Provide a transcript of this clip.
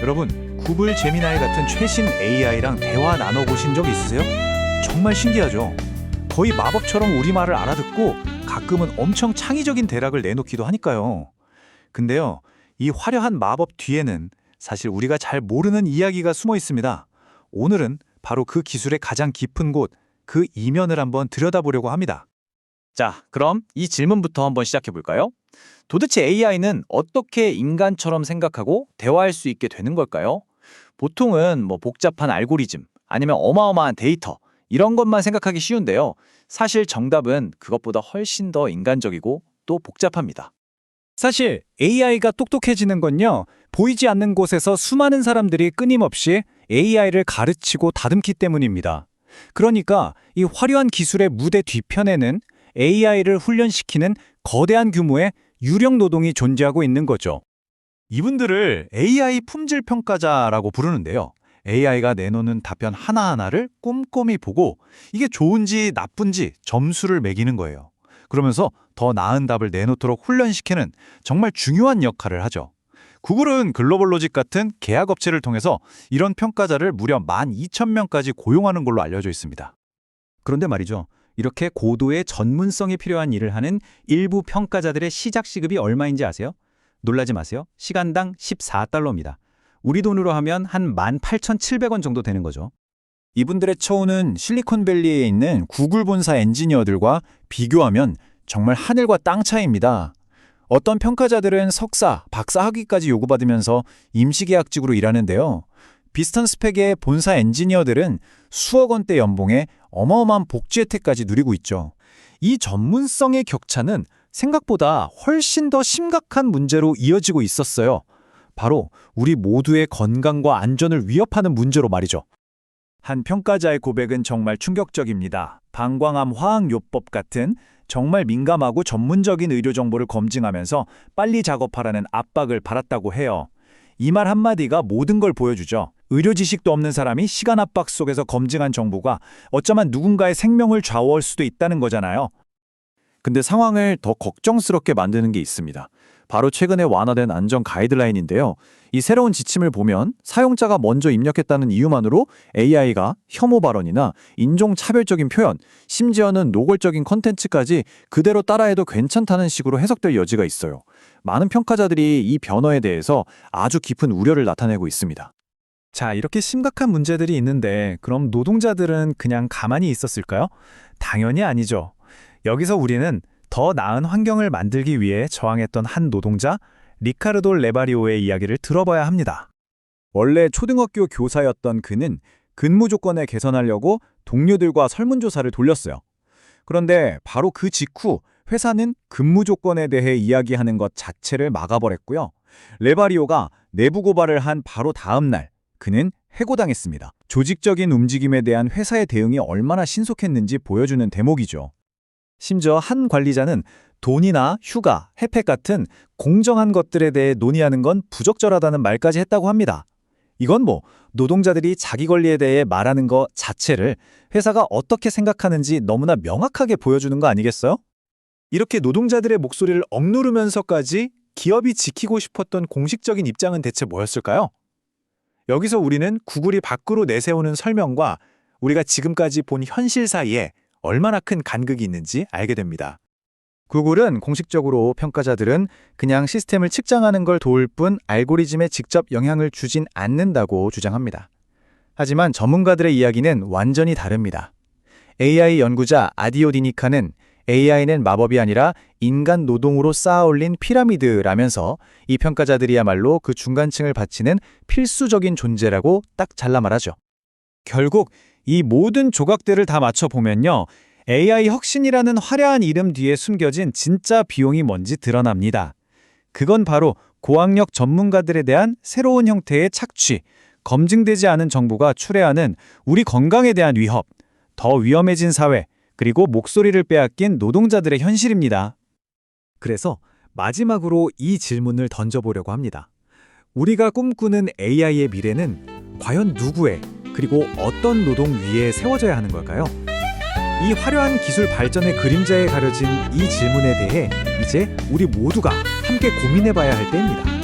여러분, 구글 제미나이 같은 최신 AI랑 대화 나눠보신 적 있으세요? 정말 신기하죠? 거의 마법처럼 우리말을 알아듣고 가끔은 엄청 창의적인 대답을 내놓기도 하니까요. 근데요, 이 화려한 마법 뒤에는 사실 우리가 잘 모르는 이야기가 숨어 있습니다. 오늘은 바로 그 기술의 가장 깊은 곳, 그 이면을 한번 들여다보려고 합니다. 자, 그럼 이 질문부터 한번 시작해 볼까요? 도대체 AI는 어떻게 인간처럼 생각하고 대화할 수 있게 되는 걸까요? 보통은 복잡한 알고리즘 아니면 어마어마한 데이터 이런 것만 생각하기 쉬운데요. 사실 정답은 그것보다 훨씬 더 인간적이고 또 복잡합니다. 사실 AI가 똑똑해지는 건요, 보이지 않는 곳에서 수많은 사람들이 끊임없이 AI를 가르치고 다듬기 때문입니다. 그러니까 이 화려한 기술의 무대 뒤편에는 AI를 훈련시키는 거대한 규모의 유령 노동이 존재하고 있는 거죠. 이분들을 AI 품질 평가자라고 부르는데요. AI가 내놓는 답변 하나하나를 꼼꼼히 보고 이게 좋은지 나쁜지 점수를 매기는 거예요. 그러면서 더 나은 답을 내놓도록 훈련시키는 정말 중요한 역할을 하죠. 구글은 글로벌로직 같은 계약업체를 통해서 이런 평가자를 무려 12,000명까지 고용하는 걸로 알려져 있습니다. 그런데 말이죠, 이렇게 고도의 전문성이 필요한 일을 하는 일부 평가자들의 시작 시급이 얼마인지 아세요? 놀라지 마세요. 시간당 14달러입니다. 우리 돈으로 하면 한 18,700원 정도 되는 거죠. 이분들의 처우는 실리콘밸리에 있는 구글 본사 엔지니어들과 비교하면 정말 하늘과 땅 차이입니다. 어떤 평가자들은 석사, 박사 학위까지 요구받으면서 임시계약직으로 일하는데요. 비슷한 스펙의 본사 엔지니어들은 수억 원대 연봉에 어마어마한 복지 혜택까지 누리고 있죠. 이 전문성의 격차는 생각보다 훨씬 더 심각한 문제로 이어지고 있었어요. 바로 우리 모두의 건강과 안전을 위협하는 문제로 말이죠. 한 평가자의 고백은 정말 충격적입니다. 방광암 화학요법 같은 정말 민감하고 전문적인 의료 정보를 검증하면서 빨리 작업하라는 압박을 받았다고 해요. 이 말 한마디가 모든 걸 보여주죠. 의료 지식도 없는 사람이 시간 압박 속에서 검증한 정보가 어쩌면 누군가의 생명을 좌우할 수도 있다는 거잖아요. 근데 상황을 더 걱정스럽게 만드는 게 있습니다. 바로 최근에 완화된 안전 가이드라인인데요. 이 새로운 지침을 보면 사용자가 먼저 입력했다는 이유만으로 AI가 혐오 발언이나 인종차별적인 표현, 심지어는 노골적인 컨텐츠까지 그대로 따라해도 괜찮다는 식으로 해석될 여지가 있어요. 많은 평가자들이 이 변화에 대해서 아주 깊은 우려를 나타내고 있습니다. 자, 이렇게 심각한 문제들이 있는데 그럼 노동자들은 그냥 가만히 있었을까요? 당연히 아니죠. 여기서 우리는 더 나은 환경을 만들기 위해 저항했던 한 노동자, 리카르도 레바리오의 이야기를 들어봐야 합니다. 원래 초등학교 교사였던 그는 근무 조건을 개선하려고 동료들과 설문조사를 돌렸어요. 그런데 바로 그 직후 회사는 근무 조건에 대해 이야기하는 것 자체를 막아버렸고요. 레바리오가 내부 고발을 한 바로 다음 날 그는 해고당했습니다. 조직적인 움직임에 대한 회사의 대응이 얼마나 신속했는지 보여주는 대목이죠. 심지어 한 관리자는 돈이나 휴가, 혜택 같은 공정한 것들에 대해 논의하는 건 부적절하다는 말까지 했다고 합니다. 이건 노동자들이 자기 권리에 대해 말하는 것 자체를 회사가 어떻게 생각하는지 너무나 명확하게 보여주는 거 아니겠어요? 이렇게 노동자들의 목소리를 억누르면서까지 기업이 지키고 싶었던 공식적인 입장은 대체 뭐였을까요? 여기서 우리는 구글이 밖으로 내세우는 설명과 우리가 지금까지 본 현실 사이에 얼마나 큰 간극이 있는지 알게 됩니다. 구글은 공식적으로 평가자들은 그냥 시스템을 측정하는 걸 도울 뿐 알고리즘에 직접 영향을 주진 않는다고 주장합니다. 하지만 전문가들의 이야기는 완전히 다릅니다. AI 연구자 아디오 디니카는 AI는 마법이 아니라 인간 노동으로 쌓아올린 피라미드라면서 이 평가자들이야말로 그 중간층을 바치는 필수적인 존재라고 딱 잘라 말하죠. 결국 이 모든 조각들을 다 맞춰보면요, AI 혁신이라는 화려한 이름 뒤에 숨겨진 진짜 비용이 뭔지 드러납니다. 그건 바로 고학력 전문가들에 대한 새로운 형태의 착취, 검증되지 않은 정보가 초래하는 우리 건강에 대한 위협, 더 위험해진 사회, 그리고 목소리를 빼앗긴 노동자들의 현실입니다. 그래서 마지막으로 이 질문을 던져보려고 합니다. 우리가 꿈꾸는 AI의 미래는 과연 누구의 그리고 어떤 노동 위에 세워져야 하는 걸까요? 이 화려한 기술 발전의 그림자에 가려진 이 질문에 대해 이제 우리 모두가 함께 고민해봐야 할 때입니다.